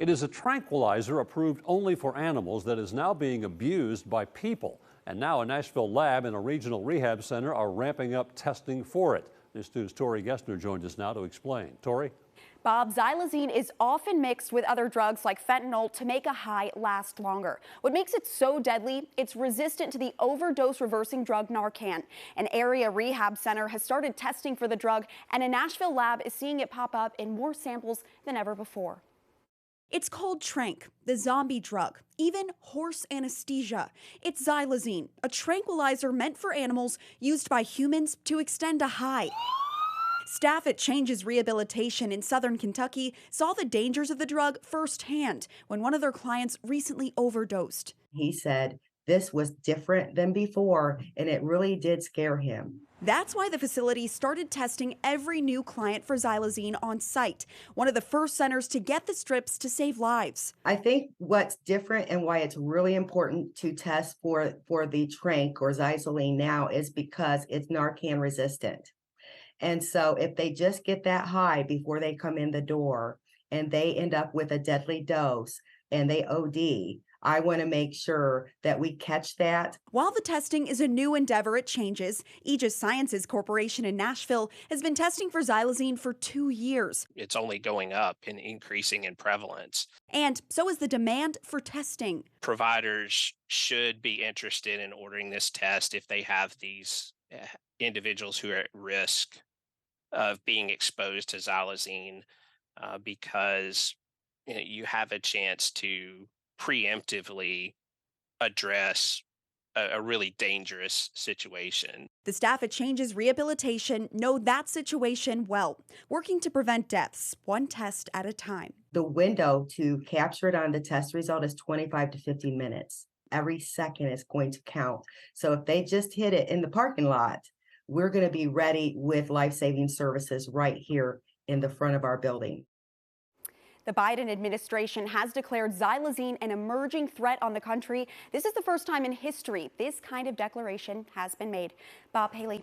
It is a tranquilizer approved only for animals that is now being abused by people. And now a Nashville lab and a regional rehab center are ramping up testing for it. News 2's Tori Gessner joins us now to explain. Tori? Bob, xylazine is often mixed with other drugs like fentanyl to make a high last longer. What makes it so deadly? It's resistant to the overdose reversing drug Narcan. An area rehab center has started testing for the drug, and a Nashville lab is seeing it pop up in more samples than ever before. It's called Tranq, the zombie drug, even horse anesthesia. It's xylazine, a tranquilizer meant for animals used by humans to extend a high. Staff at Changes Rehabilitation in southern Kentucky saw the dangers of the drug firsthand when one of their clients recently overdosed. He said this was different than before, and it really did scare him. That's why the facility started testing every new client for xylazine on site, one of the first centers to get the strips to save lives. I think what's different and why it's really important to test for the Tranq or xylazine now is because it's Narcan resistant. And so if they just get that high before they come in the door and they end up with a deadly dose and they OD, I want to make sure that we catch that. While the testing is a new endeavor at Changes, Aegis Sciences Corporation in Nashville has been testing for xylazine for 2 years. It's only going up and increasing in prevalence. And so is the demand for testing. Providers should be interested in ordering this test if they have these individuals who are at risk of being exposed to xylazine, because you have a chance to preemptively address a really dangerous situation. The staff at Changes Rehabilitation know that situation well, working to prevent deaths, one test at a time. The window to capture it on the test result is 25 to 50 minutes. Every second is going to count. So if they just hit it in the parking lot, we're going to be ready with life-saving services right here in the front of our building. The Biden administration has declared xylazine an emerging threat on the country. This is the first time in history this kind of declaration has been made. Bob, Haley.